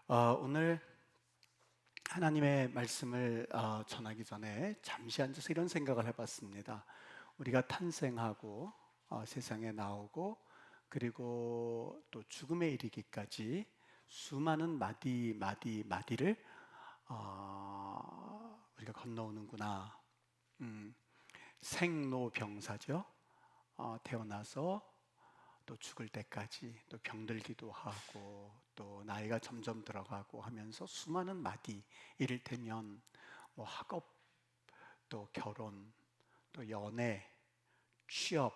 오늘 하나님의 말씀을 전하기 전에 잠시 앉아서 이런 생각을 해봤습니다. 우리가 탄생하고 세상에 나오고 그리고 또 죽음에 이르기까지 수많은 마디를 우리가 건너오는구나. 생로병사죠. 태어나서 또 죽을 때까지 또 병들기도 하고 또 나이가 점점 들어가고 하면서 수많은 마디, 이를테면 뭐 학업, 또 결혼, 또 연애, 취업,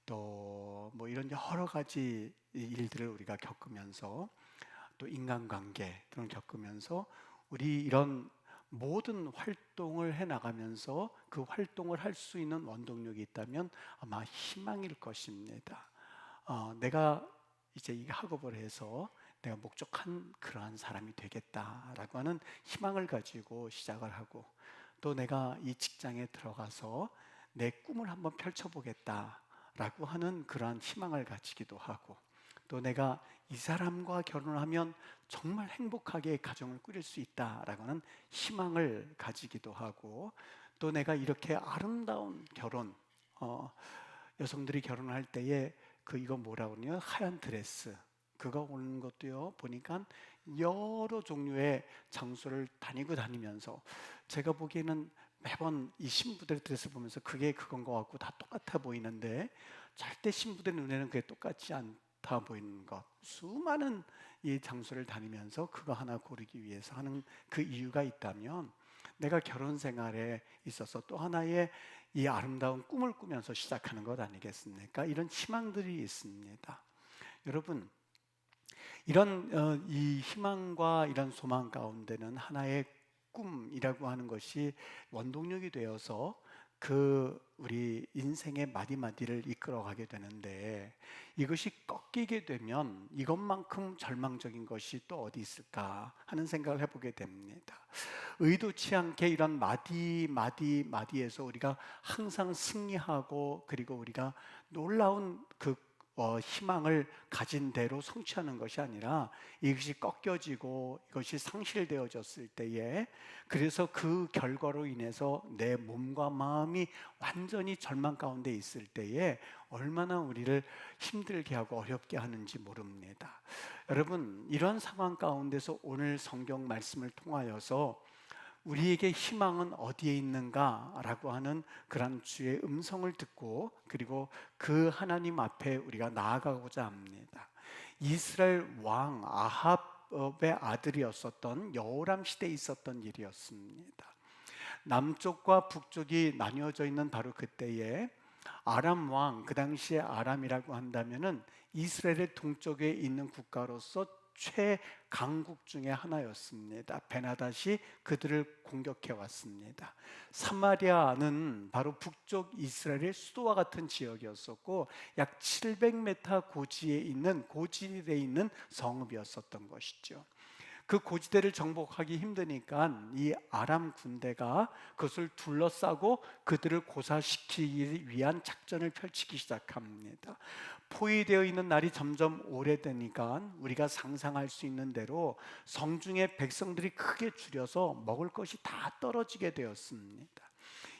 또 뭐 이런 여러 가지 일들을 우리가 겪으면서 또 인간관계 등을 겪으면서 우리 이런 모든 활동을 해나가면서 그 활동을 할 수 있는 원동력이 있다면 아마 희망일 것입니다. 내가 이제 이 학업을 해서 내가 목적한 그러한 사람이 되겠다라고 하는 희망을 가지고 시작을 하고, 또 내가 이 직장에 들어가서 내 꿈을 한번 펼쳐보겠다라고 하는 그러한 희망을 가지기도 하고, 또 내가 이 사람과 결혼하면 정말 행복하게 가정을 꾸릴 수 있다라고 하는 희망을 가지기도 하고, 또 내가 이렇게 아름다운 결혼, 여성들이 결혼할 때에 이거 뭐라고 그러냐, 하얀 드레스 그거 오는 것도요, 보니까 여러 종류의 장소를 다니면서 제가 보기에는 매번 이 신부들 드레스 보면서 그게 그건 것 같고 다 똑같아 보이는데, 절대 신부들 눈에는 그게 똑같지 않다 보이는 것, 수많은 이 장소를 다니면서 그거 하나 고르기 위해서 하는 그 이유가 있다면, 내가 결혼 생활에 있어서 또 하나의 이 아름다운 꿈을 꾸면서 시작하는 것 아니겠습니까? 이런 희망들이 있습니다. 여러분, 이런 이 희망과 이런 소망 가운데는 하나의 꿈이라고 하는 것이 원동력이 되어서 우리 인생의 마디마디를 이끌어가게 되는데, 이것이 꺾이게 되면 이것만큼 절망적인 것이 또 어디 있을까 하는 생각을 해보게 됩니다. 의도치 않게 이런 마디에서 우리가 항상 승리하고, 그리고 우리가 놀라운 희망을 가진 대로 성취하는 것이 아니라, 이것이 꺾여지고 이것이 상실되어졌을 때에, 그래서 그 결과로 인해서 내 몸과 마음이 완전히 절망 가운데 있을 때에 얼마나 우리를 힘들게 하고 어렵게 하는지 모릅니다. 여러분, 이런 상황 가운데서 오늘 성경 말씀을 통하여서 우리에게 희망은 어디에 있는가라고 하는 그런 주의 음성을 듣고, 그리고 그 하나님 앞에 우리가 나아가고자 합니다. 이스라엘 왕 아합의 아들이었었던 여호람 시대에 있었던 일이었습니다. 남쪽과 북쪽이 나뉘어져 있는 바로 그때에 아람 왕, 그 당시에 아람이라고 한다면은 이스라엘의 동쪽에 있는 국가로서 최강국 중에 하나였습니다. 베나닷이 그들을 공격해 왔습니다. 사마리아는 바로 북쪽 이스라엘의 수도와 같은 지역이었었고, 약 700m 고지대에 있는 성읍이었었던 것이죠. 그 고지대를 정복하기 힘드니까 이 아람 군대가 그것을 둘러싸고 그들을 고사시키기 위한 작전을 펼치기 시작합니다. 포위되어 있는 날이 점점 오래되니까 우리가 상상할 수 있는 대로 성중의 백성들이 크게 줄여서 먹을 것이 다 떨어지게 되었습니다.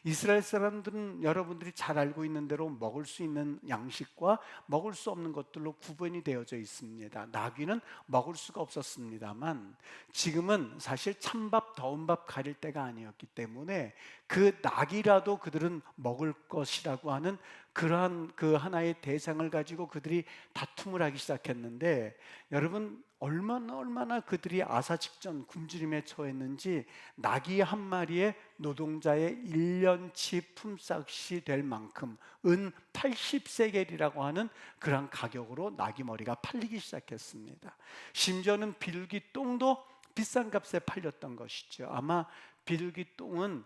이스라엘 사람들은 여러분들이 잘 알고 있는 대로 먹을 수 있는 양식과 먹을 수 없는 것들로 구분이 되어져 있습니다. 나귀는 먹을 수가 없었습니다만, 지금은 사실 찬밥 더운 밥 가릴 때가 아니었기 때문에 그 낙이라도 그들은 먹을 것이라고 하는 그러한 그 하나의 대상을 가지고 그들이 다툼을 하기 시작했는데, 여러분, 얼마나 그들이 아사직전 굶주림에 처했는지, 나귀 한 마리에 노동자의 1년치 품삯이 될 만큼 은 80세겔이라고 하는 그런 가격으로 나귀 머리가 팔리기 시작했습니다. 심지어는 비둘기 똥도 비싼 값에 팔렸던 것이죠. 아마 비둘기 똥은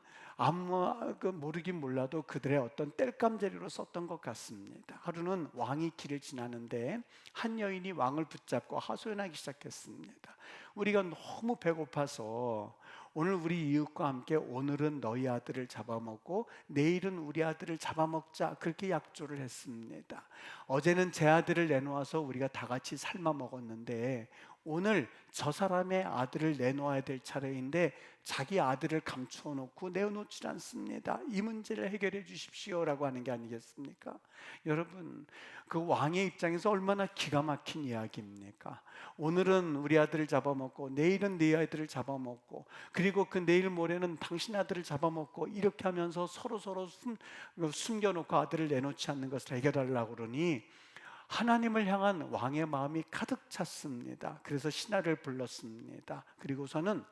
모르긴 몰라도 그들의 어떤 땔감 재료로 썼던 것 같습니다. 하루는 왕이 길을 지나는데 한 여인이 왕을 붙잡고 하소연하기 시작했습니다. 우리가 너무 배고파서 오늘 우리 이웃과 함께 오늘은 너희 아들을 잡아먹고 내일은 우리 아들을 잡아먹자, 그렇게 약조를 했습니다. 어제는 제 아들을 내놓아서 우리가 다 같이 삶아 먹었는데 오늘 저 사람의 아들을 내놓아야 될 차례인데 자기 아들을 감추어 놓고 내어놓지 않습니다. 이 문제를 해결해 주십시오라고 하는 게 아니겠습니까? 여러분, 그 왕의 입장에서 얼마나 기가 막힌 이야기입니까? 오늘은 우리 아들을 잡아먹고 내일은 네 아들을 잡아먹고 그리고 그 내일 모레는 당신 아들을 잡아먹고 이렇게 하면서 서로 숨겨놓고 아들을 내놓지 않는 것을 해결하려고 그러니 하나님을 향한 왕의 마음이 가득 찼습니다. 그래서 신하를 불렀습니다. 그리고서는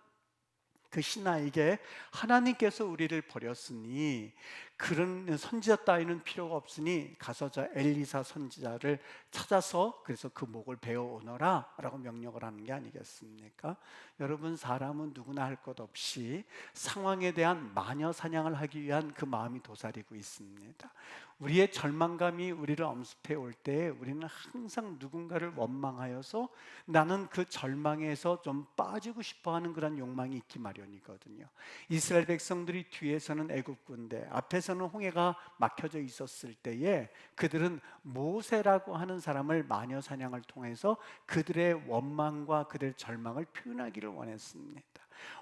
그 신하에게 하나님께서 우리를 버렸으니 그런 선지자 따위는 필요가 없으니 가서 저 엘리사 선지자를 찾아서 그래서 그 목을 베어 오너라 라고 명령을 하는 게 아니겠습니까? 여러분, 사람은 누구나 할 것 없이 상황에 대한 마녀 사냥을 하기 위한 그 마음이 도사리고 있습니다. 우리의 절망감이 우리를 엄습해 올 때 우리는 항상 누군가를 원망하여서 나는 그 절망에서 좀 빠지고 싶어하는 그런 욕망이 있기 마련이거든요. 이스라엘 백성들이 뒤에서는 애굽 군대, 앞에서는 홍해가 막혀져 있었을 때에 그들은 모세라고 하는 사람을 마녀 사냥을 통해서 그들의 원망과 그들의 절망을 표현하기를 원했습니다.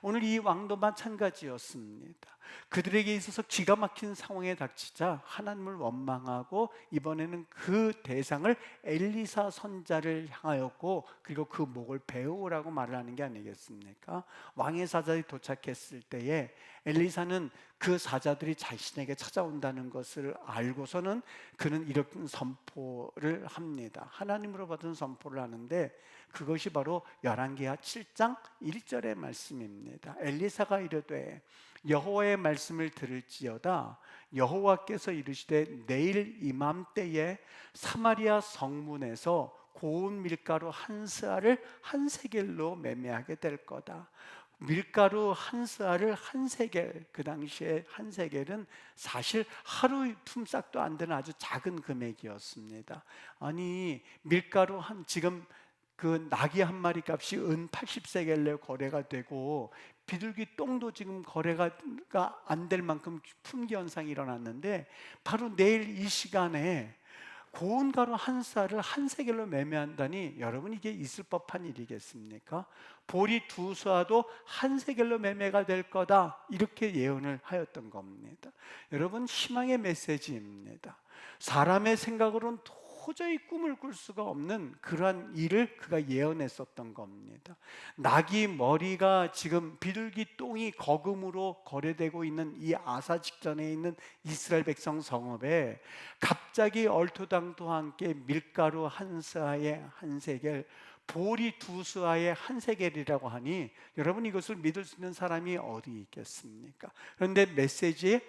오늘 이 왕도 마찬가지였습니다. 그들에게 있어서 기가 막힌 상황에 닥치자 하나님을 원망하고 이번에는 그 대상을 엘리사 선자를 향하였고 그리고 그 목을 베어오라고 말을 하는 게 아니겠습니까? 왕의 사자들이 도착했을 때에 엘리사는 그 사자들이 자신에게 찾아온다는 것을 알고서는 그는 이런 선포를 합니다. 하나님으로 받은 선포를 하는데 그것이 바로 열왕기하 7장 1절의 말씀입니다. 엘리사가 이르되 여호와의 말씀을 들을지어다 여호와께서 이르시되 내일 이맘때에 사마리아 성문에서 고운 밀가루 한 스아를 한 세겔로 매매하게 될 거다. 밀가루 한 스아를 한 세겔, 그 당시에 한 세겔은 사실 하루 품삯도 안 되는 아주 작은 금액이었습니다. 아니 밀가루 지금 그 나귀 한 마리 값이 은 80세겔로 거래가 되고 비둘기 똥도 지금 거래가 안 될 만큼 품귀 현상이 일어났는데 바로 내일 이 시간에 고운 가루 한 쌀을 한 세겔로 매매한다니 여러분 이게 있을 법한 일이겠습니까? 보리 두 수아도 한 세겔로 매매가 될 거다 이렇게 예언을 하였던 겁니다. 여러분 희망의 메시지입니다. 사람의 생각으로는 도저히 꿈을 꿀 수가 없는 그러한 일을 그가 예언했었던 겁니다. 나귀 머리가 지금 비둘기 똥이 거금으로 거래되고 있는 이 아사 직전에 있는 이스라엘 백성 성읍에 갑자기 얼토당토와 함께 밀가루 한 스아에 한 세겔, 보리 두 스아에 한 세겔이라고 하니 여러분 이것을 믿을 수 있는 사람이 어디 있겠습니까? 그런데 메시지에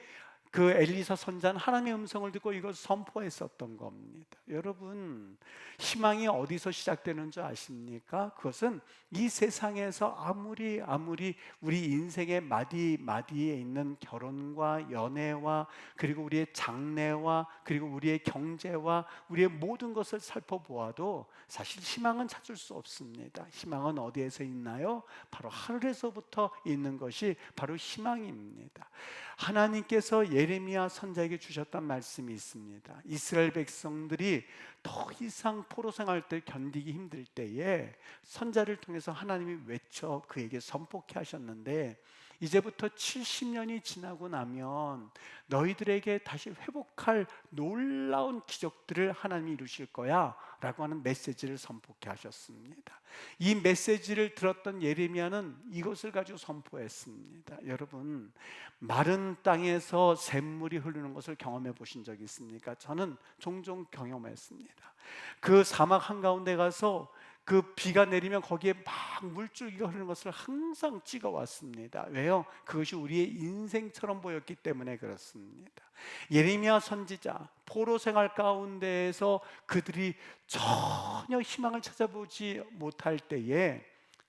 그 엘리사 선자는 하나님의 음성을 듣고 이걸 선포했었던 겁니다. 여러분 희망이 어디서 시작되는 줄 아십니까? 그것은 이 세상에서 아무리 우리 인생의 마디에 있는 결혼과 연애와 그리고 우리의 장래와 그리고 우리의 경제와 우리의 모든 것을 살펴보아도 사실 희망은 찾을 수 없습니다. 희망은 어디에서 있나요? 바로 하늘에서부터 있는 것이 바로 희망입니다. 하나님께서 예레미야 선자에게 주셨던 말씀이 있습니다. 이스라엘 백성들이 더 이상 포로 생활 때 견디기 힘들 때에 선자를 통해서 하나님이 외쳐 그에게 선포케 하셨는데 이제부터 70년이 지나고 나면 너희들에게 다시 회복할 놀라운 기적들을 하나님이 이루실 거야 라고 하는 메시지를 선포케 하셨습니다. 이 메시지를 들었던 예레미야는 이것을 가지고 선포했습니다. 여러분 마른 땅에서 샘물이 흐르는 것을 경험해 보신 적이 있습니까? 저는 종종 경험했습니다. 그 사막 한가운데 가서 그 비가 내리면 거기에 막 물줄기가 흐르는 것을 항상 찍어 왔습니다. 왜요? 그것이 우리의 인생처럼 보였기 때문에 그렇습니다. 예레미야 선지자 포로 생활 가운데에서 그들이 전혀 희망을 찾아보지 못할 때에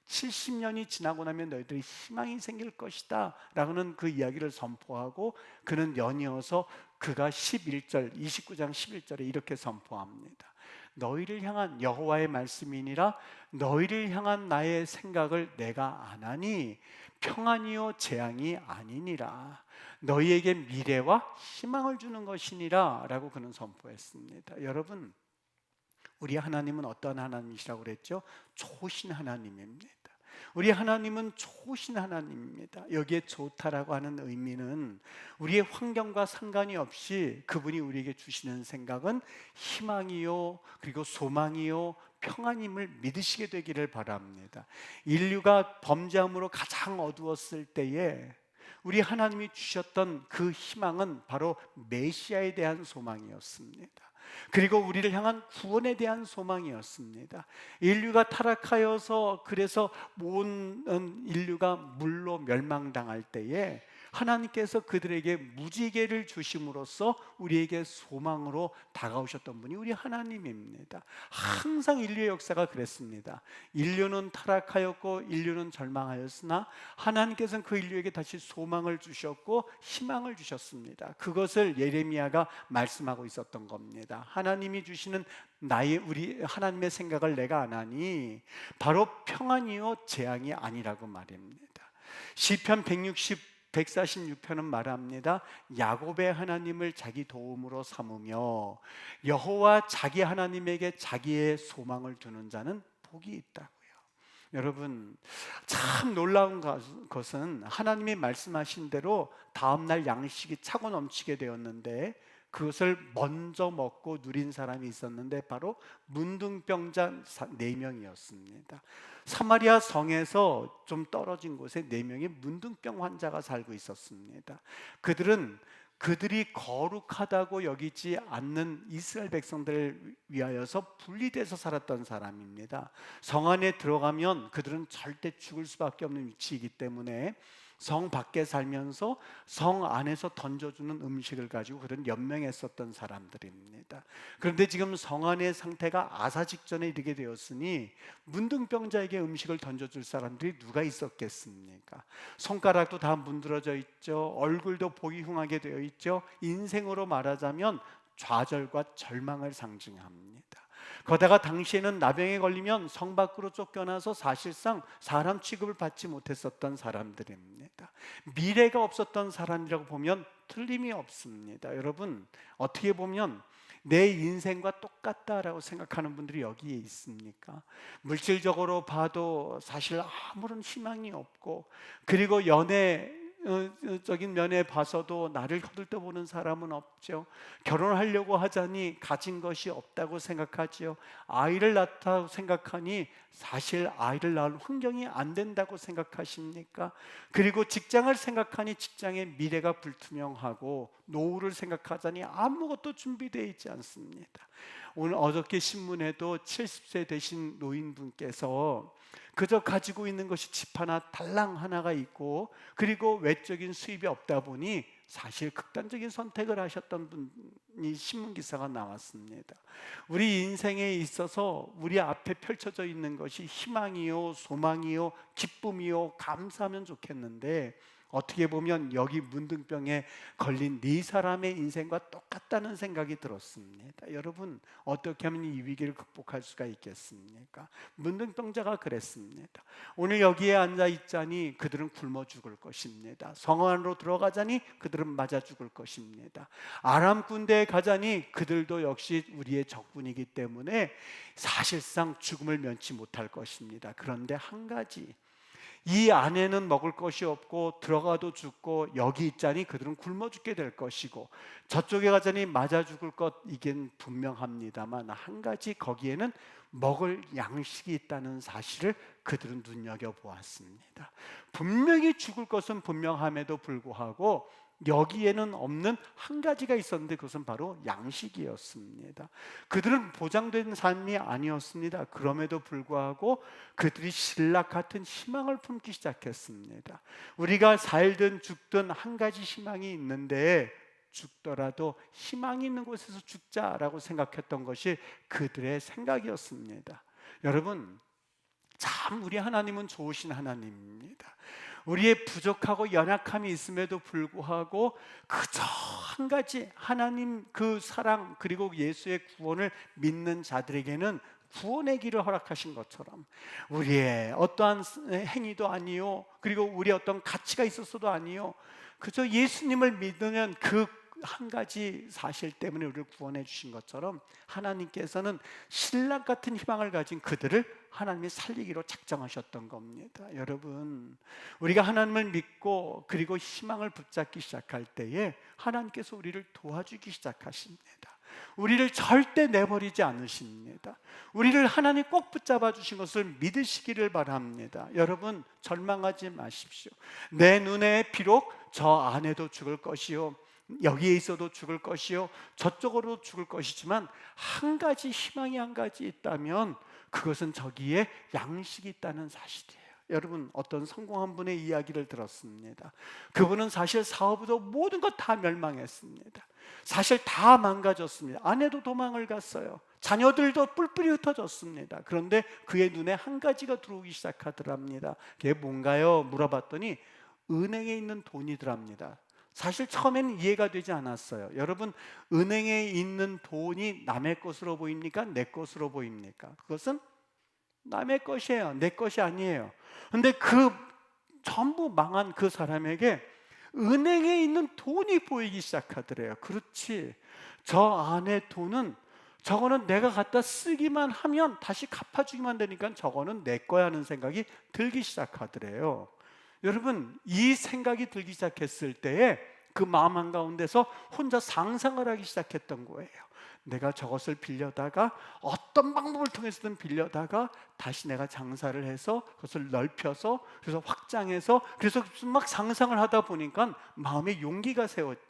70년이 지나고 나면 너희들이 희망이 생길 것이다 라고는 그 이야기를 선포하고 그는 연이어서 그가 29장 11절에 이렇게 선포합니다. 너희를 향한 여호와의 말씀이니라 너희를 향한 나의 생각을 내가 아나니 평안이요 재앙이 아니니라 너희에게 미래와 희망을 주는 것이니라 라고 그는 선포했습니다. 여러분 우리 하나님은 어떤 하나님이시라고 그랬죠? 좋으신 하나님입니다. 우리 하나님은 좋으신 하나님입니다. 여기에 좋다라고 하는 의미는 우리의 환경과 상관이 없이 그분이 우리에게 주시는 생각은 희망이요, 그리고 소망이요, 평안임을 믿으시게 되기를 바랍니다. 인류가 범죄함으로 가장 어두웠을 때에 우리 하나님이 주셨던 그 희망은 바로 메시아에 대한 소망이었습니다. 그리고 우리를 향한 구원에 대한 소망이었습니다. 인류가 타락하여서 그래서 온 인류가 물로 멸망당할 때에 하나님께서 그들에게 무지개를 주심으로써 우리에게 소망으로 다가오셨던 분이 우리 하나님입니다. 항상 인류의 역사가 그랬습니다. 인류는 타락하였고 인류는 절망하였으나 하나님께서는 그 인류에게 다시 소망을 주셨고 희망을 주셨습니다. 그것을 예레미야가 말씀하고 있었던 겁니다. 하나님이 주시는 우리 하나님의 생각을 내가 안 하니 바로 평안이요 재앙이 아니라고 말입니다. 시편 146편은 말합니다. 야곱의 하나님을 자기 도움으로 삼으며 여호와 자기 하나님에게 자기의 소망을 두는 자는 복이 있다고요. 여러분, 참 놀라운 것은 하나님이 말씀하신 대로 다음날 양식이 차고 넘치게 되었는데 그것을 먼저 먹고 누린 사람이 있었는데 바로 문둥병자 4명이었습니다. 사마리아 성에서 좀 떨어진 곳에 4명의 문둥병 환자가 살고 있었습니다. 그들이 거룩하다고 여기지 않는 이스라엘 백성들을 위하여서 분리돼서 살았던 사람입니다. 성 안에 들어가면 그들은 절대 죽을 수밖에 없는 위치이기 때문에 성 밖에 살면서 성 안에서 던져주는 음식을 가지고 그런 연명했었던 사람들입니다. 그런데 지금 성 안의 상태가 아사 직전에 이르게 되었으니 문둥병자에게 음식을 던져줄 사람들이 누가 있었겠습니까? 손가락도 다 문드러져 있죠. 얼굴도 보기 흉하게 되어 있죠. 인생으로 말하자면 좌절과 절망을 상징합니다. 거다가 당시에는 나병에 걸리면 성 밖으로 쫓겨나서 사실상 사람 취급을 받지 못했었던 사람들입니다. 미래가 없었던 사람이라고 보면 틀림이 없습니다. 여러분, 어떻게 보면 내 인생과 똑같다라고 생각하는 분들이 여기에 있습니까? 물질적으로 봐도 사실 아무런 희망이 없고, 그리고 적인 면에 봐서도 나를 거들떠보는 사람은 없죠. 결혼하려고 하자니 가진 것이 없다고 생각하지요. 아이를 낳았다고 생각하니 사실 아이를 낳을 환경이 안 된다고 생각하십니까? 그리고 직장을 생각하니 직장의 미래가 불투명하고, 노후를 생각하자니 아무것도 준비되어 있지 않습니다. 오늘 어저께 신문에도 70세 되신 노인분께서 그저 가지고 있는 것이 집 하나, 달랑 하나가 있고, 그리고 외적인 수입이 없다 보니 사실 극단적인 선택을 하셨던 분이 신문기사가 나왔습니다. 우리 인생에 있어서 우리 앞에 펼쳐져 있는 것이 희망이요, 소망이요, 기쁨이요, 감사하면 좋겠는데 어떻게 보면 여기 문둥병에 걸린 4사람의 인생과 똑같다는 생각이 들었습니다. 여러분, 어떻게 하면 이 위기를 극복할 수가 있겠습니까? 문둥병자가 그랬습니다. 오늘 여기에 앉아 있자니 그들은 굶어 죽을 것입니다. 성 안으로 들어가자니 그들은 맞아 죽을 것입니다. 아람 군대에 가자니 그들도 역시 우리의 적군이기 때문에 사실상 죽음을 면치 못할 것입니다. 그런데 한 가지, 이 안에는 먹을 것이 없고 들어가도 죽고, 여기 있자니 그들은 굶어 죽게 될 것이고, 저쪽에 가자니 맞아 죽을 것, 이겐 분명합니다만 한 가지, 거기에는 먹을 양식이 있다는 사실을 그들은 눈여겨보았습니다. 분명히 죽을 것은 분명함에도 불구하고 여기에는 없는 한 가지가 있었는데 그것은 바로 양식이었습니다. 그들은 보장된 삶이 아니었습니다. 그럼에도 불구하고 그들이 신락 같은 희망을 품기 시작했습니다. 우리가 살든 죽든 한 가지 희망이 있는데, 죽더라도 희망이 있는 곳에서 죽자라고 생각했던 것이 그들의 생각이었습니다. 여러분, 참 우리 하나님은 좋으신 하나님입니다. 우리의 부족하고 연약함이 있음에도 불구하고 그저 한 가지, 하나님 그 사랑 그리고 예수의 구원을 믿는 자들에게는 구원의 길을 허락하신 것처럼, 우리의 어떠한 행위도 아니요, 그리고 우리의 어떤 가치가 있었어도 아니요, 그저 예수님을 믿으면 그 한 가지 사실 때문에 우리를 구원해 주신 것처럼 하나님께서는 신랑 같은 희망을 가진 그들을 하나님이 살리기로 작정하셨던 겁니다. 여러분, 우리가 하나님을 믿고 그리고 희망을 붙잡기 시작할 때에 하나님께서 우리를 도와주기 시작하십니다. 우리를 절대 내버리지 않으십니다. 우리를 하나님 꼭 붙잡아 주신 것을 믿으시기를 바랍니다. 여러분, 절망하지 마십시오. 내 눈에 비록 저 안에도 죽을 것이요, 여기에 있어도 죽을 것이요, 저쪽으로도 죽을 것이지만 한 가지 희망이 한 가지 있다면 그것은 저기에 양식이 있다는 사실이에요. 여러분, 어떤 성공한 분의 이야기를 들었습니다. 그분은 사실 사업으로 모든 것 다 멸망했습니다. 사실 다 망가졌습니다. 아내도 도망을 갔어요. 자녀들도 뿔뿔이 흩어졌습니다. 그런데 그의 눈에 한 가지가 들어오기 시작하더랍니다. 그게 뭔가요? 물어봤더니 은행에 있는 돈이더랍니다. 사실 처음에는 이해가 되지 않았어요. 여러분, 은행에 있는 돈이 남의 것으로 보입니까? 내 것으로 보입니까? 그것은 남의 것이에요. 내 것이 아니에요. 그런데 그 전부 망한 그 사람에게 은행에 있는 돈이 보이기 시작하더래요. 그렇지, 저 안에 돈은, 저거는 내가 갖다 쓰기만 하면 다시 갚아주기만 되니까 저거는 내 거야 하는 생각이 들기 시작하더래요. 여러분, 이 생각이 들기 시작했을 때에 그 마음 한가운데서 혼자 상상을 하기 시작했던 거예요. 내가 저것을 빌려다가, 어떤 방법을 통해서든 빌려다가 다시 내가 장사를 해서 그것을 넓혀서, 그래서 확장해서, 그래서 막 상상을 하다 보니까 마음에 용기가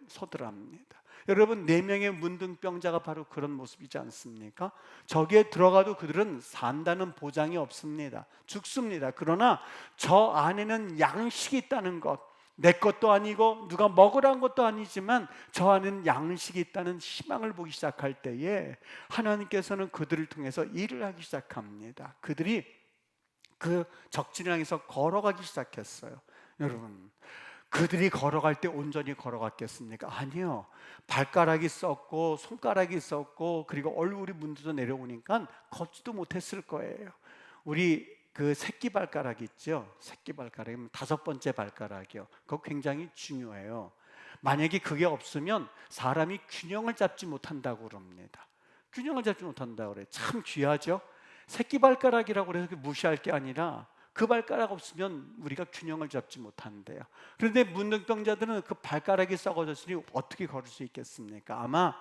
서더랍니다. 여러분, 4명의 문둥병자가 바로 그런 모습이지 않습니까? 저기에 들어가도 그들은 산다는 보장이 없습니다. 죽습니다. 그러나 저 안에는 양식이 있다는 것, 내 것도 아니고 누가 먹으라는 것도 아니지만 저 안에는 양식이 있다는 희망을 보기 시작할 때에 하나님께서는 그들을 통해서 일을 하기 시작합니다. 그들이 그 적진을 향해서 걸어가기 시작했어요. 여러분, 그들이 걸어갈 때 온전히 걸어갔겠습니까? 아니요. 발가락이 썩고 손가락이 썩고 그리고 얼굴이 문드러져 내려오니까 걷지도 못했을 거예요. 우리 그 새끼 발가락 있죠? 새끼 발가락이면 5번째 발가락이요. 그거 굉장히 중요해요. 만약에 그게 없으면 사람이 균형을 잡지 못한다고 그럽니다. 균형을 잡지 못한다고 그래요. 참 귀하죠? 새끼 발가락이라고 해서 무시할 게 아니라 그 발가락 없으면 우리가 균형을 잡지 못한대요. 그런데 문둥병자들은 그 발가락이 썩어졌으니 어떻게 걸을 수 있겠습니까? 아마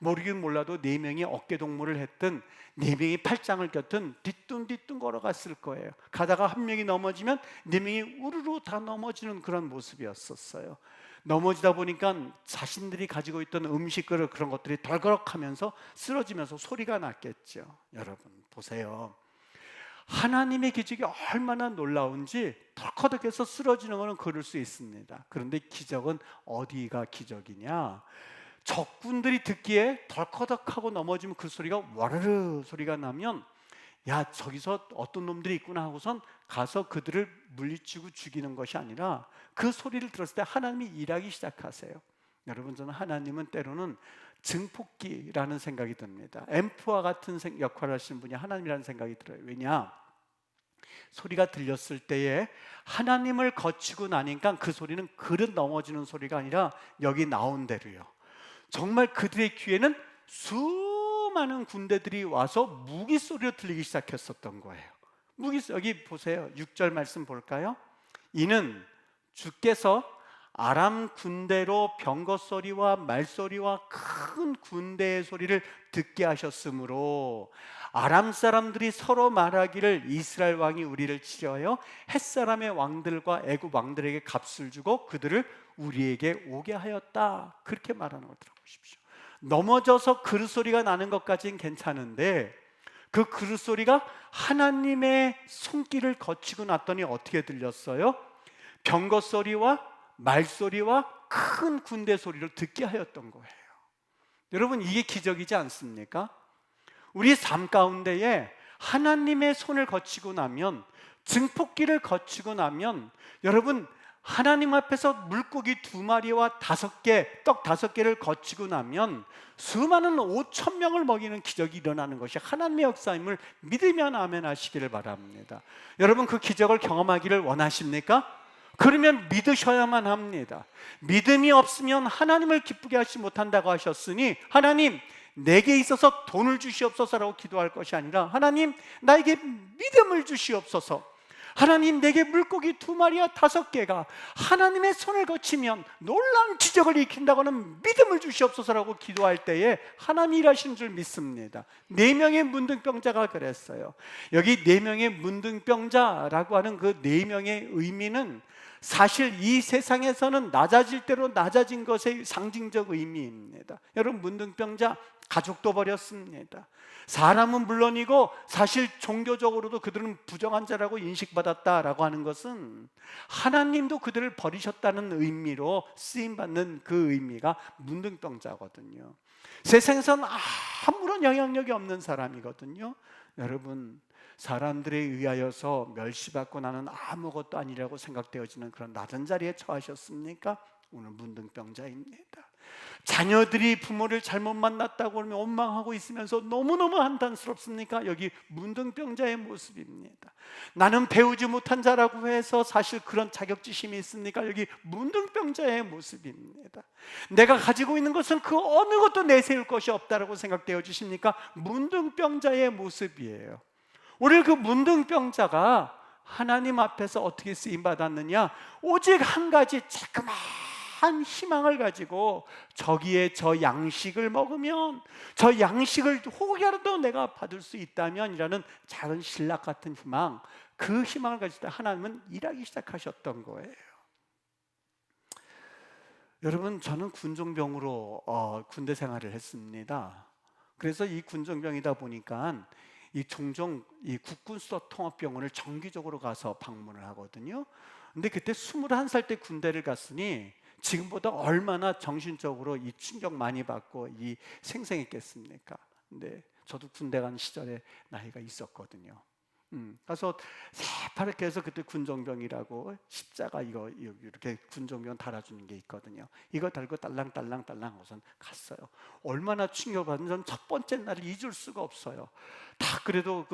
모르긴 몰라도 4명이 어깨동무를 했든 4명이 팔짱을 꼈든 뒤뚱뒤뚱 걸어갔을 거예요. 가다가 한 명이 넘어지면 4명이 우르르 다 넘어지는 그런 모습이었었어요. 넘어지다 보니까 자신들이 가지고 있던 음식 그릇, 그런 것들이 덜거럭하면서 쓰러지면서 소리가 났겠죠. 여러분 보세요. 하나님의 기적이 얼마나 놀라운지 덜커덕해서 쓰러지는 것은 그럴 수 있습니다. 그런데 기적은 어디가 기적이냐? 적군들이 듣기에 덜커덕하고 넘어지면 그 소리가 와르르 소리가 나면, 야, 저기서 어떤 놈들이 있구나 하고선 가서 그들을 물리치고 죽이는 것이 아니라 그 소리를 들었을 때 하나님이 일하기 시작하세요. 여러분, 저는 하나님은 때로는 증폭기라는 생각이 듭니다. 앰프와 같은 역할을 하시는 분이 하나님이라는 생각이 들어요. 왜냐? 소리가 들렸을 때에 하나님을 거치고 나니까 그 소리는 그릇 넘어지는 소리가 아니라 여기 나온 대로요, 정말 그들의 귀에는 수많은 군대들이 와서 무기 소리로 들리기 시작했었던 거예요. 여기 보세요. 6절 말씀 볼까요? 이는 주께서 아람 군대로 병거 소리와 말소리와 큰 군대의 소리를 듣게 하셨으므로 아람 사람들이 서로 말하기를 이스라엘 왕이 우리를 치려하여 햇사람의 왕들과 애굽 왕들에게 값을 주고 그들을 우리에게 오게 하였다. 그렇게 말하는 걸 들어보십시오. 넘어져서 그릇 소리가 나는 것까지는 괜찮은데 그 그릇 소리가 하나님의 손길을 거치고 났더니 어떻게 들렸어요? 병거 소리와 말소리와 큰 군대 소리를 듣게 하였던 거예요. 여러분, 이게 기적이지 않습니까? 우리 삶 가운데에 하나님의 손을 거치고 나면, 증폭기를 거치고 나면, 여러분, 하나님 앞에서 물고기 2마리와 5개, 떡 5개를 거치고 나면 수많은 5,000명을 먹이는 기적이 일어나는 것이 하나님의 역사임을 믿으면 아멘 하시기를 바랍니다. 여러분, 그 기적을 경험하기를 원하십니까? 그러면 믿으셔야만 합니다. 믿음이 없으면 하나님을 기쁘게 하지 못한다고 하셨으니, 하나님 내게 있어서 돈을 주시옵소서라고 기도할 것이 아니라, 하나님 나에게 믿음을 주시옵소서, 하나님 내게 물고기 2마리와 5개가 하나님의 손을 거치면 놀라운 기적을 일으킨다고는 믿음을 주시옵소서라고 기도할 때에 하나님이 일하시는 줄 믿습니다. 4명의 문둥병자가 그랬어요. 여기 4명의 문둥병자라고 하는 그 4명의 의미는 사실 이 세상에서는 낮아질 대로 낮아진 것의 상징적 의미입니다. 여러분, 문둥병자 가족도 버렸습니다. 사람은 물론이고 사실 종교적으로도 그들은 부정한 자라고 인식받았다라고 하는 것은 하나님도 그들을 버리셨다는 의미로 쓰임받는 그 의미가 문둥병자거든요. 세상에서는 아무런 영향력이 없는 사람이거든요. 여러분, 사람들에 의하여서 멸시받고 나는 아무것도 아니라고 생각되어지는 그런 낮은 자리에 처하셨습니까? 오늘 문둥병자입니다. 자녀들이 부모를 잘못 만났다고 그러면 원망하고 있으면서 너무너무 한탄스럽습니까? 여기 문둥병자의 모습입니다. 나는 배우지 못한 자라고 해서 사실 그런 자격지심이 있습니까? 여기 문둥병자의 모습입니다. 내가 가지고 있는 것은 그 어느 것도 내세울 것이 없다라고 생각되어지십니까? 문둥병자의 모습이에요. 오늘 그 문둥병자가 하나님 앞에서 어떻게 쓰임받았느냐? 오직 한 가지 자그마한 희망을 가지고 저기에 저 양식을 먹으면, 저 양식을 혹여라도 내가 받을 수 있다면 이라는 작은 신락 같은 희망, 그 희망을 가질 때 하나님은 일하기 시작하셨던 거예요. 여러분, 저는 군종병으로 군대 생활을 했습니다. 그래서 이 군종병이다 보니까 이 종종 이 국군수도통합병원을 정기적으로 가서 방문을 하거든요. 근데 그때 21살 때 군대를 갔으니 지금보다 얼마나 정신적으로 이 충격 많이 받고 이 생생했겠습니까? 근데 저도 군대 간 시절에 나이가 있었거든요. 가서 새파랗게 해서 그때 군종병이라고 십자가 이거 이렇게 군종병 달아주는 게 있거든요. 이거 달고 딸랑딸랑딸랑 우선 갔어요. 얼마나 충격받은, 전 첫 번째 날을 잊을 수가 없어요. 다 그래도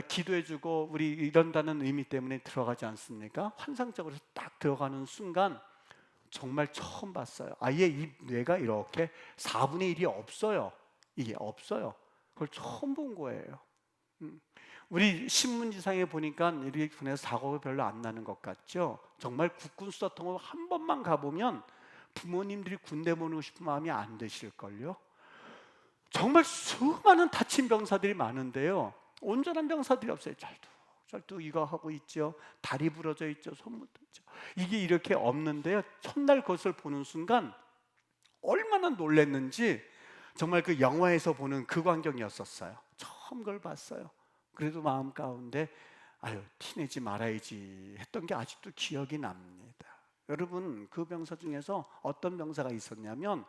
기도해주고 우리 이런다는 의미 때문에 들어가지 않습니까? 환상적으로 딱 들어가는 순간 정말 처음 봤어요. 아예 이 뇌가 이렇게 4분의 1이 없어요. 이게 없어요. 그걸 처음 본 거예요. 우리 신문지상에 보니까 우리 군에서 사고가 별로 안 나는 것 같죠? 정말 국군수도통합 한 번만 가보면 부모님들이 군대 보내고 싶은 마음이 안 드실걸요? 정말 수많은 다친 병사들이 많은데요, 온전한 병사들이 없어요. 짤뚝 이거 하고 있죠. 다리 부러져 있죠. 손 못 있죠. 이게 이렇게 없는데요, 첫날 그것을 보는 순간 얼마나 놀랐는지 정말 그 영화에서 보는 그 광경이었었어요. 처음 그걸 봤어요. 그래도 마음 가운데 티내지 말아야지 했던 게 아직도 기억이 납니다. 여러분, 그 병사 중에서 어떤 병사가 있었냐면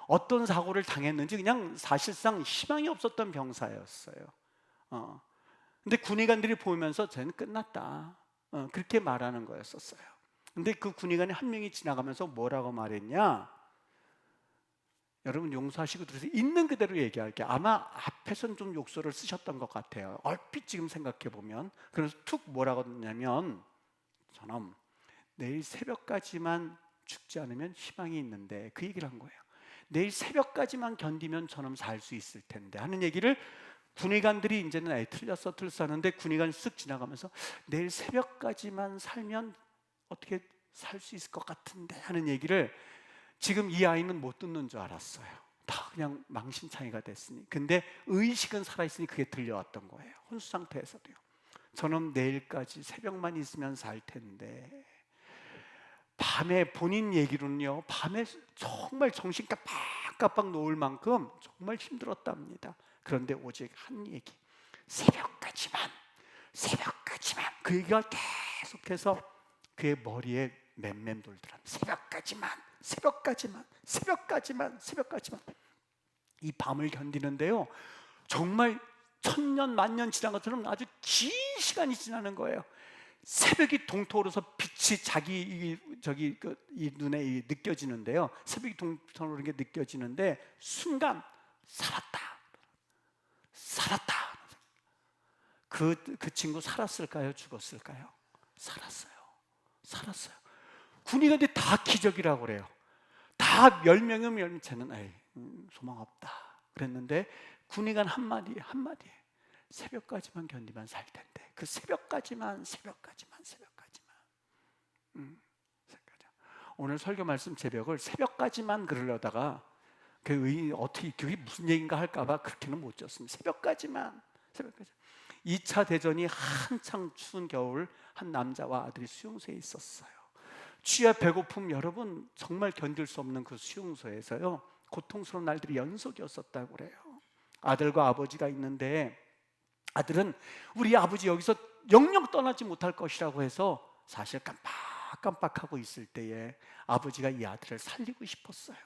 어떤 사고를 당했는지 그냥 사실상 희망이 없었던 병사였어요. 근데 군의관들이 보면서 쟤는 끝났다, 그렇게 말하는 거였었어요. 근데 그 군의관이 한 명이 지나가면서 뭐라고 말했냐? 여러분, 용서하시고 들으세요. 있는 그대로 얘기할게요. 아마 앞에서는 좀 욕설을 쓰셨던 것 같아요. 얼핏 지금 생각해 보면. 그래서 툭 뭐라고 했냐면, 저놈 내일 새벽까지만 죽지 않으면 희망이 있는데, 그 얘기를 한 거예요. 내일 새벽까지만 견디면 저놈 살 수 있을 텐데 하는 얘기를 군의관들이 이제는 틀렸어 하는데, 군의관이 쓱 지나가면서 내일 새벽까지만 살면 어떻게 살 수 있을 것 같은데 하는 얘기를 지금 이 아이는 못 듣는 줄 알았어요. 다 그냥 망신창이가 됐으니. 근데 의식은 살아있으니 그게 들려왔던 거예요. 혼수 상태에서도요. 저는 내일까지 새벽만 있으면 살 텐데, 밤에 본인 얘기로는요, 밤에 정말 정신 깜빡깜빡 놓을 만큼 정말 힘들었답니다. 그런데 오직 한 얘기, 새벽까지만 그 얘기가 계속해서 그의 머리에 맴맴 돌더랍니다. 새벽까지만 이 밤을 견디는데요, 정말 천년 만년 지난 것처럼 아주 긴 시간이 지나는 거예요. 새벽이 동토로서 빛이 자기 이 눈에 느껴지는데요, 새벽이 동토로 게 느껴지는데 순간 살았다. 그 친구 살았을까요? 죽었을까요? 살았어요. 살았어요. 군의가 근데 다 기적이라고 그래요. 다 10명이면 쟤는 에이, 소망 없다 그랬는데 군의관 한마디에 새벽까지만 견디면 살 텐데, 그 새벽까지만. 오늘 설교 말씀 제벽을 새벽까지만 그러려다가 어떻게 그게 무슨 얘기인가 할까봐 그렇게는 못 졌습니다. 새벽까지만. 2차 대전이 한창 추운 겨울, 한 남자와 아들이 수용소에 있었어요. 취하 배고픔, 여러분 정말 견딜 수 없는 그 수용소에서요, 고통스러운 날들이 연속이었었다고 그래요. 아들과 아버지가 있는데 아들은 우리 아버지 여기서 영영 떠나지 못할 것이라고 해서 사실 깜빡하고 있을 때에 아버지가 이 아들을 살리고 싶었어요.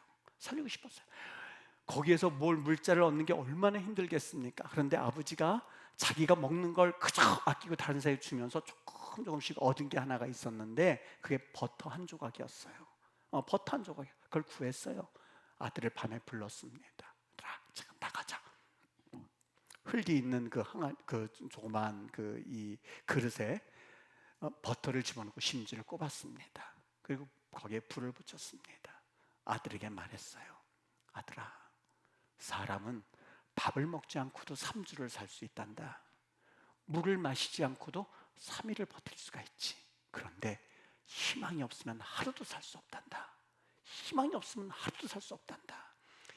거기에서 물자를 얻는 게 얼마나 힘들겠습니까? 그런데 아버지가 자기가 먹는 걸 그저 아끼고 다른 사람에 주면서 조금씩 얻은 게 하나가 있었는데, 그게 버터 한 조각이었어요. 버터 한 조각, 그걸 구했어요. 아들을 밤에 불렀습니다. 지금 나가자. 흙이 있는 그 조그만 이 그릇에 버터를 집어넣고 심지를 꼽았습니다. 그리고 거기에 불을 붙였습니다. 아들에게 말했어요. 아들아, 사람은 밥을 먹지 않고도 3주를 살 수 있단다. 물을 마시지 않고도 3일을 버틸 수가 있지. 그런데 희망이 없으면 하루도 살 수 없단다.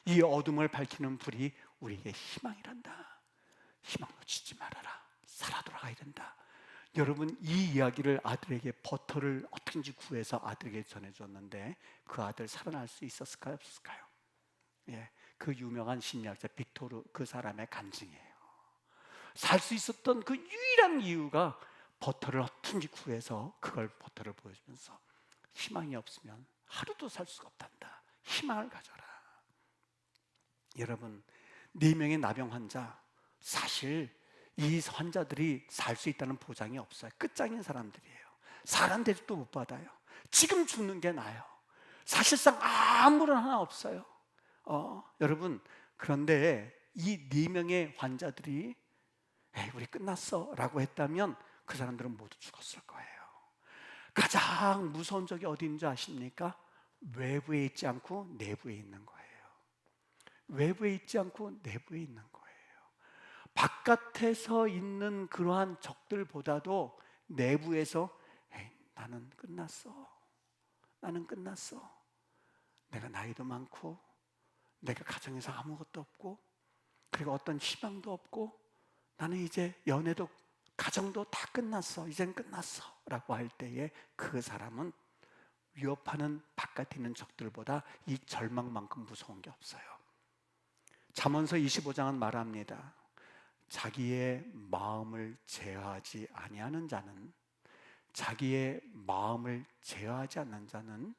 이 어둠을 밝히는 불이 우리에게 희망이란다. 희망 놓치지 말아라. 살아 돌아가야 된다. 여러분, 이 이야기를 아들에게 버터를 어떻게든지 구해서 아들에게 전해줬는데 그 아들 살아날 수 있었을까요? 없었을까요? 예, 그 유명한 심리학자 빅토르, 그 사람의 간증이에요. 살 수 있었던 그 유일한 이유가 버터를 어떻게든지 구해서 그걸 버터를 보여주면서 희망이 없으면 하루도 살 수가 없단다. 희망을 가져라. 여러분, 4명의 나병 환자, 사실 이 환자들이 살 수 있다는 보장이 없어요. 끝장인 사람들이에요. 사람 대접도 못 받아요. 지금 죽는 게 나아요. 사실상 아무런 하나 없어요. 여러분, 그런데 이 4명의 환자들이 에이, 우리 끝났어 라고 했다면 그 사람들은 모두 죽었을 거예요. 가장 무서운 적이 어디 있는지 아십니까? 외부에 있지 않고 내부에 있는 거예요. 외부에 있지 않고 내부에 있는 거예요. 바깥에서 있는 그러한 적들보다도 내부에서 에이, 나는 끝났어. 내가 나이도 많고 내가 가정에서 아무것도 없고 그리고 어떤 희망도 없고 나는 이제 연애도 가정도 다 끝났어. 이젠 끝났어 라고 할 때에 그 사람은 위협하는 바깥에 있는 적들보다 이 절망만큼 무서운 게 없어요. 잠언서 25장은 말합니다. 자기의 마음을 제어하지 아니하는 자는, 자기의 마음을 제어하지 않는 자는,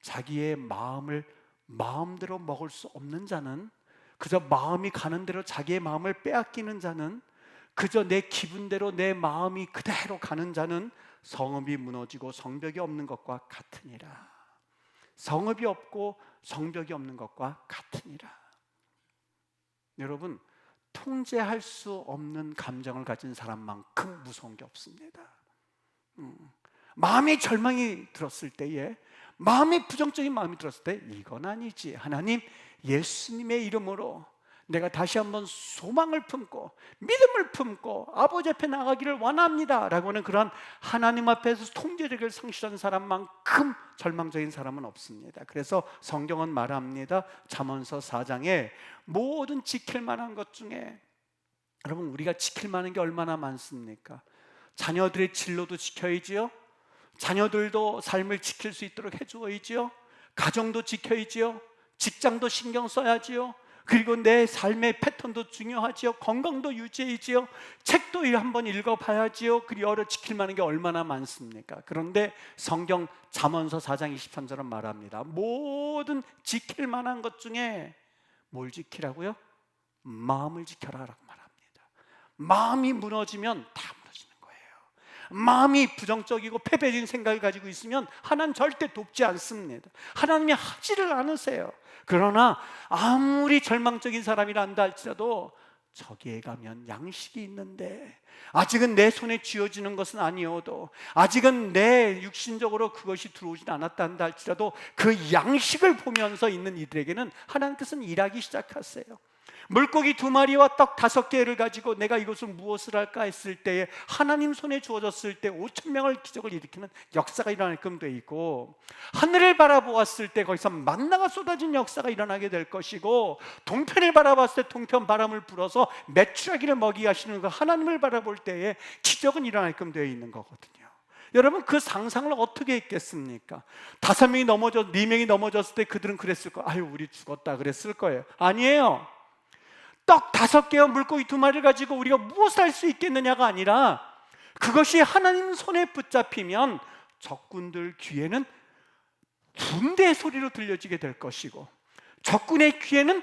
자기의 마음을 마음대로 먹을 수 없는 자는, 그저 마음이 가는 대로 자기의 마음을 빼앗기는 자는, 그저 내 기분대로 내 마음이 그대로 가는 자는 성읍이 무너지고 성벽이 없는 것과 같으니라. 성읍이 없고 성벽이 없는 것과 같으니라. 여러분, 통제할 수 없는 감정을 가진 사람만큼 무서운 게 없습니다. 마음의 절망이 들었을 때에, 마음의 부정적인 마음이 들었을 때 이건 아니지. 하나님, 예수님의 이름으로 내가 다시 한번 소망을 품고 믿음을 품고 아버지 앞에 나가기를 원합니다 라고 하는 그런 하나님 앞에서 통제력을 상실한 사람만큼 절망적인 사람은 없습니다. 그래서 성경은 말합니다. 잠언서 4장에 모든 지킬 만한 것 중에, 여러분, 우리가 지킬 만한 게 얼마나 많습니까? 자녀들의 진로도 지켜야지요. 자녀들도 삶을 지킬 수 있도록 해줘야지요. 가정도 지켜야지요. 직장도 신경 써야지요. 그리고 내 삶의 패턴도 중요하지요. 건강도 유지해야지요. 책도 한번 읽어봐야지요. 그리고 여러 지킬 만한 게 얼마나 많습니까? 그런데 성경 잠언서 4장 23절은 말합니다. 모든 지킬 만한 것 중에 뭘 지키라고요? 마음을 지켜라 라고 말합니다. 마음이 무너지면 다 무너지는 거예요. 마음이 부정적이고 패배적인 생각을 가지고 있으면 하나님 절대 돕지 않습니다. 하나님이 하지를 않으세요. 그러나 아무리 절망적인 사람이라 한다 할지라도 저기에 가면 양식이 있는데, 아직은 내 손에 쥐어지는 것은 아니어도, 아직은 내 육신적으로 그것이 들어오진 않았다 한다 할지라도 그 양식을 보면서 있는 이들에게는 하나님께서는 일하기 시작하세요. 물고기 2마리와 떡 5개를 가지고 내가 이것을 무엇을 할까 했을 때에 하나님 손에 주어졌을 때 5,000명을 기적을 일으키는 역사가 일어나게끔 돼 있고, 하늘을 바라보았을 때 거기서 만나가 쏟아진 역사가 일어나게 될 것이고, 동편을 바라봤을 때 동편 바람을 불어서 메추라기를 먹이게 하시는 그 하나님을 바라볼 때에 기적은 일어나게끔 되어 있는 거거든요. 여러분, 그 상상을 어떻게 했겠습니까? 5명이 넘어져 4명이 넘어졌을 때 그들은 그랬을 거예요. 아유, 우리 죽었다 그랬을 거예요. 아니에요. 떡 5개와 물고기 2마리를 가지고 우리가 무엇을 할 수 있겠느냐가 아니라, 그것이 하나님 손에 붙잡히면 적군들 귀에는 군대의 소리로 들려지게 될 것이고, 적군의 귀에는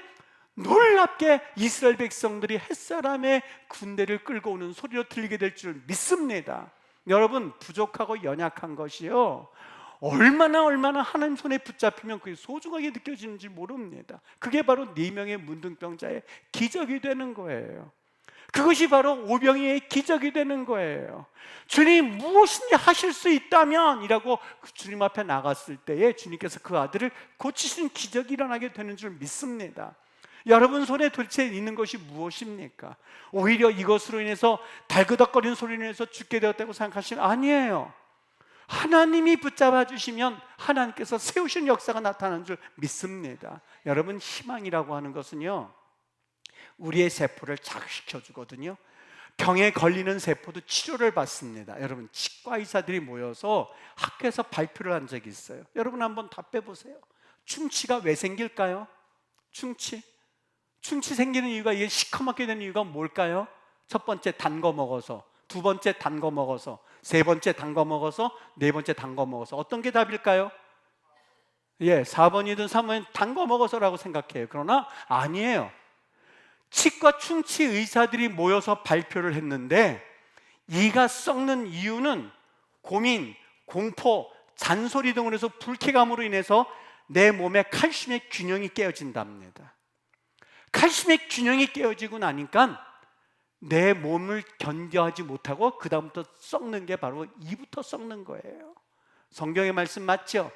놀랍게 이스라엘 백성들이 햇사람의 군대를 끌고 오는 소리로 들리게 될 줄 믿습니다. 여러분, 부족하고 연약한 것이요, 얼마나 하나님 손에 붙잡히면 그게 소중하게 느껴지는지 모릅니다. 그게 바로 4명의 문둥병자의 기적이 되는 거예요. 그것이 바로 오병이의 기적이 되는 거예요. 주님, 무엇인지 하실 수 있다면 이라고 주님 앞에 나갔을 때에 주님께서 그 아들을 고치신 기적이 일어나게 되는 줄 믿습니다. 여러분 손에 도대체 있는 것이 무엇입니까? 오히려 이것으로 인해서 달그덕거리는 소리로 인해서 죽게 되었다고 생각하시면 아니에요. 하나님이 붙잡아 주시면 하나님께서 세우신 역사가 나타나는 줄 믿습니다. 여러분, 희망이라고 하는 것은요, 우리의 세포를 자극시켜 주거든요. 병에 걸리는 세포도 치료를 받습니다. 여러분, 치과 의사들이 모여서 학교에서 발표를 한 적이 있어요. 여러분, 한번 답해 보세요. 충치가 왜 생길까요? 충치 생기는 이유가, 이게 시커멓게 되는 이유가 뭘까요? 첫 번째, 단 거 먹어서. 두 번째, 단 거 먹어서. 세 번째, 단 거 먹어서. 네 번째, 단 거 먹어서. 어떤 게 답일까요? 4번이든 3번이든 단 거 먹어서라고 생각해요. 그러나 아니에요. 치과 충치 의사들이 모여서 발표를 했는데, 이가 썩는 이유는 고민, 공포, 잔소리 등으로 해서 불쾌감으로 인해서 내 몸의 칼슘의 균형이 깨어진답니다. 칼슘의 균형이 깨어지고 나니까 내 몸을 견뎌하지 못하고 그 다음부터 썩는 게 바로 이부터 썩는 거예요. 성경의 말씀 맞죠?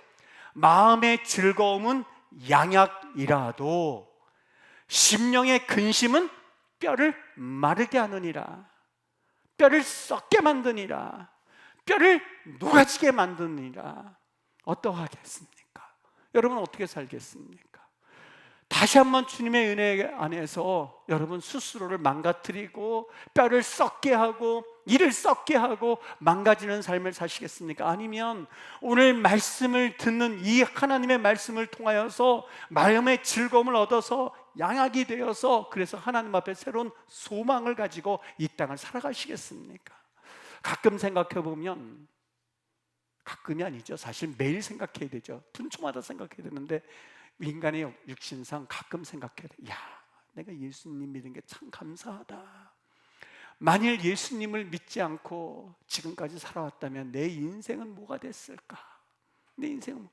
마음의 즐거움은 양약이라도 심령의 근심은 뼈를 마르게 하느니라. 뼈를 썩게 만드니라. 뼈를 녹아지게 만드니라. 어떠하겠습니까? 여러분, 어떻게 살겠습니까? 다시 한번 주님의 은혜 안에서 여러분 스스로를 망가뜨리고 뼈를 썩게 하고 이를 썩게 하고 망가지는 삶을 사시겠습니까? 아니면 오늘 말씀을 듣는 이 하나님의 말씀을 통하여서 마음의 즐거움을 얻어서 양약이 되어서 그래서 하나님 앞에 새로운 소망을 가지고 이 땅을 살아가시겠습니까? 가끔 생각해 보면, 가끔이 아니죠, 사실 매일 생각해야 되죠. 분초마다 생각해야 되는데, 인간의 육신상 가끔 생각해야 돼. 야, 내가 예수님 믿은 게 참 감사하다. 만일 예수님을 믿지 않고 지금까지 살아왔다면 내 인생은 뭐가 됐을까? 내 인생은,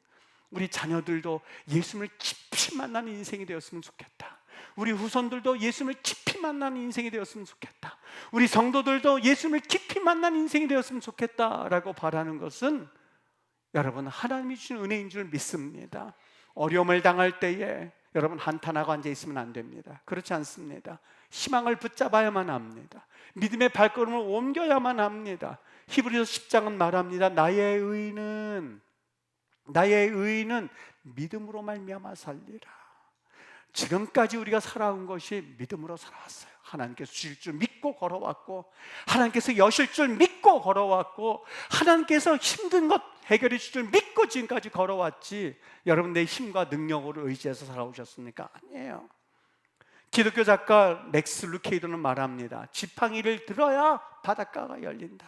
우리 자녀들도 예수님을 깊이 만나는 인생이 되었으면 좋겠다. 우리 후손들도 예수님을 깊이 만나는 인생이 되었으면 좋겠다. 우리 성도들도 예수님을 깊이 만나는 인생이 되었으면 좋겠다라고 바라는 것은 여러분, 하나님이 주신 은혜인 줄 믿습니다. 어려움을 당할 때에 여러분 한탄하고 앉아있으면 안 됩니다. 그렇지 않습니다. 희망을 붙잡아야만 합니다. 믿음의 발걸음을 옮겨야만 합니다. 히브리서 10장은 말합니다. 나의 의인은 믿음으로 말미암아 살리라. 지금까지 우리가 살아온 것이 믿음으로 살아왔어요. 하나님께서 주실 줄 믿고 걸어왔고, 하나님께서 여실 줄 믿고 걸어왔고, 하나님께서 힘든 것 해결해 주실 줄 믿고 지금까지 걸어왔지, 여러분 내 힘과 능력으로 의지해서 살아오셨습니까? 아니에요. 기독교 작가 렉스 루케이도는 말합니다. 지팡이를 들어야 바닷가가 열린다.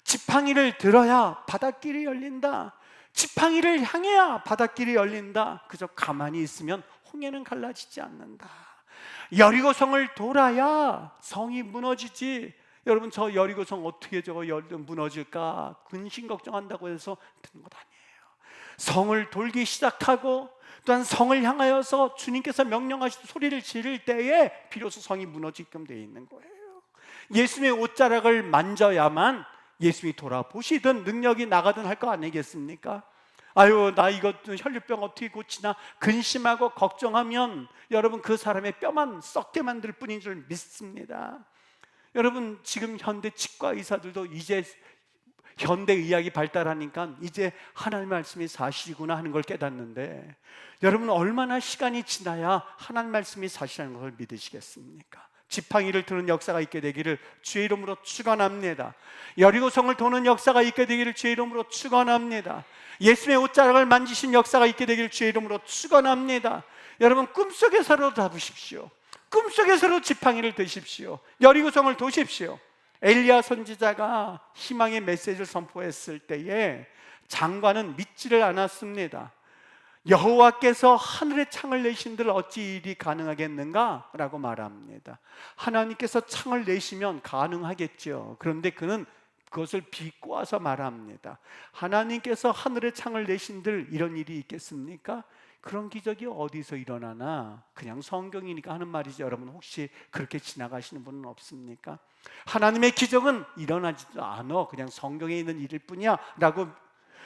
지팡이를 들어야 바닷길이 열린다. 지팡이를 향해야 바닷길이 열린다. 그저 가만히 있으면 홍해는 갈라지지 않는다. 여리고성을 돌아야 성이 무너지지. 여러분, 저 여리고성 어떻게 저거 무너질까 근심 걱정한다고 해서 되는 것 아니에요. 성을 돌기 시작하고 또한 성을 향하여서 주님께서 명령하신 소리를 지를 때에 비로소 성이 무너지게끔 되어 있는 거예요. 예수님의 옷자락을 만져야만 예수님이 돌아보시든 능력이 나가든 할 거 아니겠습니까? 아유, 나 이거 혈류병 어떻게 고치나 근심하고 걱정하면 여러분 그 사람의 뼈만 썩게 만들 뿐인 줄 믿습니다. 여러분, 지금 현대 치과 의사들도 이제 현대 의학이 발달하니까 이제 하나님의 말씀이 사실이구나 하는 걸 깨닫는데, 여러분 얼마나 시간이 지나야 하나님의 말씀이 사실이라는 걸 믿으시겠습니까? 지팡이를 드는 역사가 있게 되기를 주의 이름으로 축원합니다. 여리고성을 도는 역사가 있게 되기를 주의 이름으로 축원합니다. 예수님의 옷자락을 만지신 역사가 있게 되기를 주의 이름으로 축원합니다. 여러분 꿈속에서라도 잡으십시오. 꿈속에서도 지팡이를 드십시오. 여리고성을 도십시오. 엘리야 선지자가 희망의 메시지를 선포했을 때에 장관은 믿지를 않았습니다. 여호와께서 하늘에 창을 내신들 어찌 일이 가능하겠는가? 라고 말합니다. 하나님께서 창을 내시면 가능하겠죠. 그런데 그는 그것을 비꼬아서 말합니다. 하나님께서 하늘에 창을 내신들 이런 일이 있겠습니까? 그런 기적이 어디서 일어나나? 그냥 성경이니까 하는 말이죠. 여러분 혹시 그렇게 지나가시는 분은 없습니까? 하나님의 기적은 일어나지도 않아. 그냥 성경에 있는 일일 뿐이야 라고,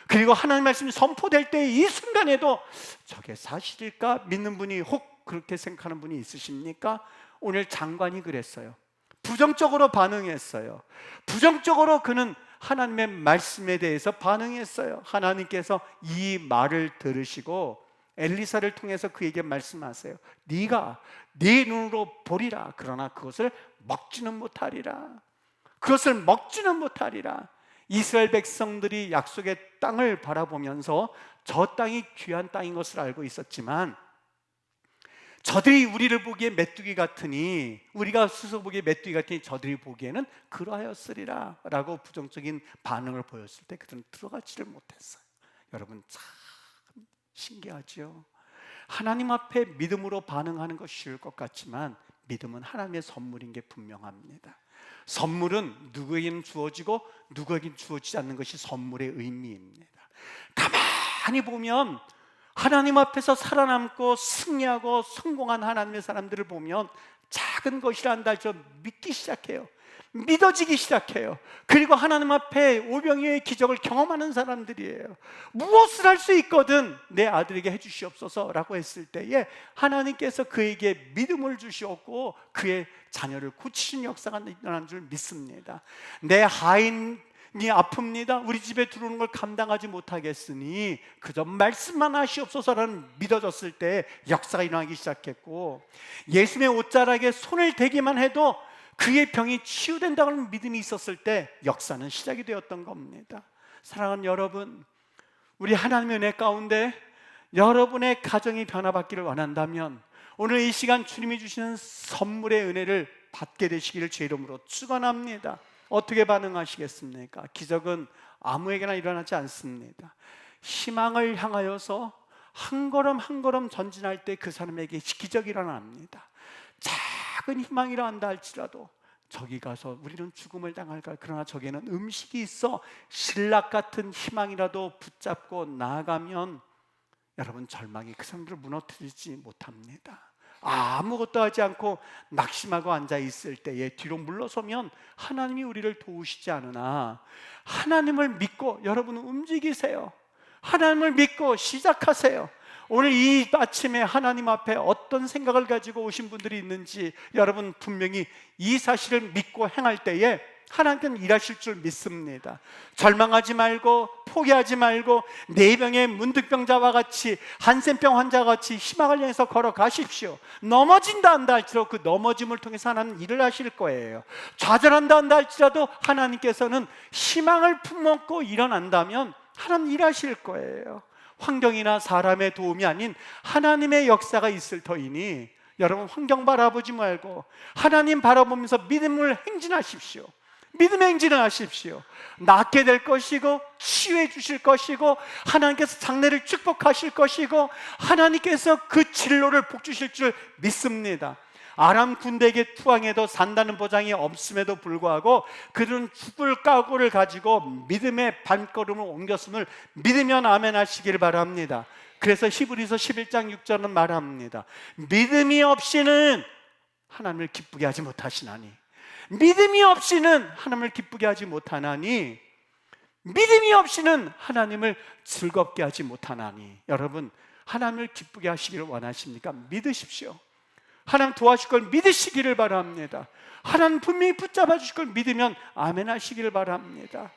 그리고 하나님 말씀이 선포될 때 이 순간에도 저게 사실일까 믿는 분이 혹 그렇게 생각하는 분이 있으십니까? 오늘 장관이 그랬어요. 부정적으로 반응했어요. 부정적으로 그는 하나님의 말씀에 대해서 반응했어요. 하나님께서 이 말을 들으시고 엘리사를 통해서 그에게 말씀하세요. 네가 네 눈으로 보리라. 그러나 그것을 먹지는 못하리라. 그것을 먹지는 못하리라. 이스라엘 백성들이 약속의 땅을 바라보면서 저 땅이 귀한 땅인 것을 알고 있었지만, 저들이 우리를 보기에 메뚜기 같으니, 우리가 스스로 보기에 메뚜기 같으니 저들이 보기에는 그러하였으리라 라고 부정적인 반응을 보였을 때 그들은 들어가지를 못했어요. 여러분 참 신기하죠? 하나님 앞에 믿음으로 반응하는 것이 쉬울 것 같지만 믿음은 하나님의 선물인 게 분명합니다. 선물은 누구에게는 주어지고 누구에게는 주어지지 않는 것이 선물의 의미입니다. 가만히 보면 하나님 앞에서 살아남고 승리하고 성공한 하나님의 사람들을 보면 작은 것이라 한다 할지라도 믿기 시작해요. 믿어지기 시작해요. 그리고 하나님 앞에 오병이어의 기적을 경험하는 사람들이에요. 무엇을 할 수 있거든 내 아들에게 해주시옵소서 라고 했을 때에 하나님께서 그에게 믿음을 주시었고 그의 자녀를 고치신 역사가 일어난 줄 믿습니다. 내 하인이 아픕니다. 우리 집에 들어오는 걸 감당하지 못하겠으니 그저 말씀만 하시옵소서라는 믿어졌을 때 역사가 일어나기 시작했고, 예수님의 옷자락에 손을 대기만 해도 그의 병이 치유된다는 믿음이 있었을 때 역사는 시작이 되었던 겁니다. 사랑하는 여러분, 우리 하나님의 은혜 가운데 여러분의 가정이 변화받기를 원한다면 오늘 이 시간 주님이 주시는 선물의 은혜를 받게 되시기를 제 이름으로 축원합니다. 어떻게 반응하시겠습니까? 기적은 아무에게나 일어나지 않습니다. 희망을 향하여서 한 걸음 한 걸음 전진할 때 그 사람에게 기적이 일어납니다. 작은 희망이라 한다 할지라도 저기 가서 우리는 죽음을 당할까? 그러나 저기에는 음식이 있어 신락 같은 희망이라도 붙잡고 나아가면 여러분 절망이 그 사람들을 무너뜨리지 못합니다. 아무것도 하지 않고 낙심하고 앉아 있을 때에 뒤로 물러서면 하나님이 우리를 도우시지 않으나 하나님을 믿고 여러분은 움직이세요. 하나님을 믿고 시작하세요. 오늘 이 아침에 하나님 앞에 어떤 생각을 가지고 오신 분들이 있는지 여러분 분명히 이 사실을 믿고 행할 때에 하나님께는 일하실 줄 믿습니다. 절망하지 말고 포기하지 말고 내병의 문득병자와 같이 한센병 환자와 같이 희망을 향해서 걸어가십시오. 넘어진다 한다 할지라도 그 넘어짐을 통해서 하나님은 일을 하실 거예요. 좌절한다 한다 할지라도 하나님께서는 희망을 품먹고 일어난다면 하나님 일하실 거예요. 환경이나 사람의 도움이 아닌 하나님의 역사가 있을 터이니 여러분 환경 바라보지 말고 하나님 바라보면서 믿음을 행진하십시오. 믿음의 행진을 하십시오. 낫게 될 것이고 치유해 주실 것이고 하나님께서 장래를 축복하실 것이고 하나님께서 그 진로를 복 주실 줄 믿습니다. 아람 군대에게 투항해도 산다는 보장이 없음에도 불구하고 그들은 죽을 각오를 가지고 믿음의 발걸음을 옮겼음을 믿으면 아멘 하시기를 바랍니다. 그래서 히브리서 11장 6절은 말합니다. 믿음이 없이는 하나님을 기쁘게 하지 못하시나니, 믿음이 없이는 하나님을 기쁘게 하지 못하나니, 믿음이 없이는 하나님을 즐겁게 하지 못하나니. 여러분, 하나님을 기쁘게 하시기를 원하십니까? 믿으십시오. 하나님 도와줄 걸 믿으시기를 바랍니다. 하나님 분명히 붙잡아 주실 걸 믿으면 아멘 하시기를 바랍니다.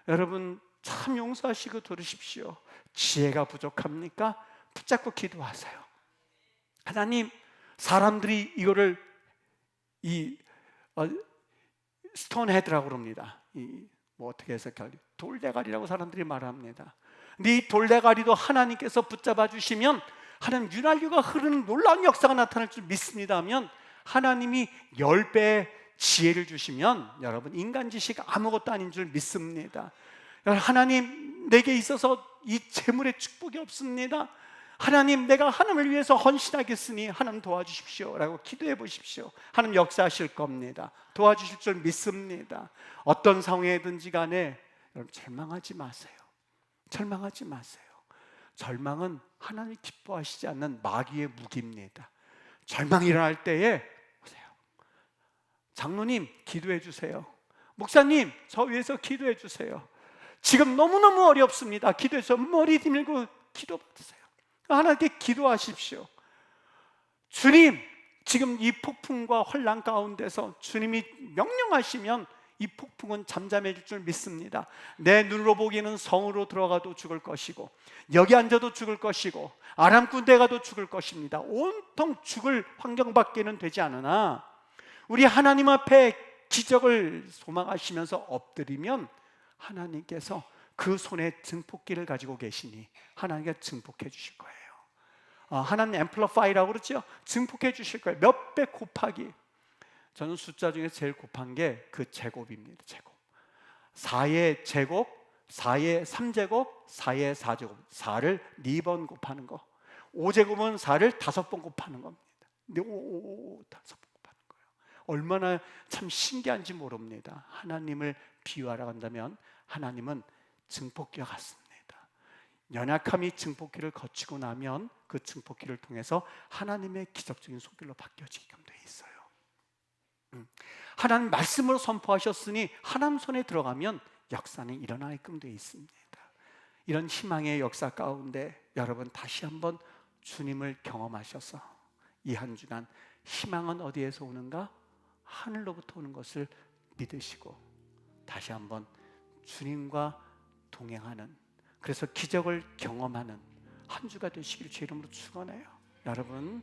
여러분, 참 용서하시고 들으십시오. 지혜가 부족합니까? 붙잡고 기도하세요. 하나님, 사람들이 이거를 스톤 헤드라고 그럽니다. 뭐 어떻게 해석할까요? 돌대가리라고 사람들이 말합니다. 근데 이 돌대가리도 하나님께서 붙잡아 주시면 하나님 윤활유가 흐르는 놀라운 역사가 나타날 줄 믿습니다 하면, 하나님이 10배의 지혜를 주시면 여러분, 인간 지식 아무것도 아닌 줄 믿습니다. 하나님, 내게 있어서 이 재물의 축복이 없습니다. 하나님, 내가 하나님을 위해서 헌신하겠으니 하나님 도와주십시오 라고 기도해 보십시오. 하나님 역사하실 겁니다. 도와주실 줄 믿습니다. 어떤 상황이든지 간에 여러분, 절망하지 마세요. 절망하지 마세요. 절망은 하나님이 기뻐하시지 않는 마귀의 무기입니다. 절망이 일어날 때에 보세요. 장로님, 기도해 주세요. 목사님, 저 위해서 기도해 주세요. 지금 너무너무 어렵습니다. 기도해서 머리 들고 기도 받으세요. 하나님께 기도하십시오. 주님, 지금 이 폭풍과 혼란 가운데서 주님이 명령하시면 이 폭풍은 잠잠해질 줄 믿습니다. 내 눈으로 보기에는 성으로 들어가도 죽을 것이고, 여기 앉아도 죽을 것이고, 아람 군대 가도 죽을 것입니다. 온통 죽을 환경밖에는 되지 않으나 우리 하나님 앞에 기적을 소망하시면서 엎드리면 하나님께서 그 손에 증폭기를 가지고 계시니 하나님께 증폭해 주실 거예요. 하나님 앰플리파이라고 그러죠. 증폭해 주실 거예요. 몇 배 곱하기. 저는 숫자 중에 제일 곱한 게 그 제곱입니다. 제곱. 4의 제곱, 4의 3제곱, 4의 4제곱. 4를 4번 곱하는 거. 5제곱은 4를 5번 곱하는 겁니다. 근데 5번 곱하는 거예요. 얼마나 참 신기한지 모릅니다. 하나님을 비유하라고 한다면 하나님은 증폭기와 같습니다. 연약함이 증폭기를 거치고 나면 그 증폭기를 통해서 하나님의 기적적인 손길로 바뀌어지게끔 되어 있어요. 하나님 말씀으로 선포하셨으니 하나님 손에 들어가면 역사는 일어나게끔 되어 있습니다. 이런 희망의 역사 가운데 여러분, 다시 한번 주님을 경험하셔서 이 한 주간 희망은 어디에서 오는가? 하늘로부터 오는 것을 믿으시고 다시 한번 주님과 동행하는, 그래서 기적을 경험하는 한 주가 되시길 주 이름으로 축원해요. 여러분,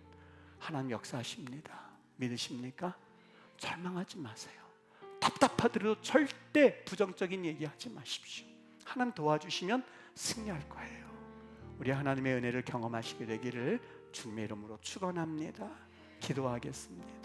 하나님 역사하십니다. 믿으십니까? 절망하지 마세요. 답답하더라도 절대 부정적인 얘기하지 마십시오. 하나님 도와주시면 승리할 거예요. 우리 하나님의 은혜를 경험하시게 되기를 주님의 이름으로 축원합니다. 기도하겠습니다.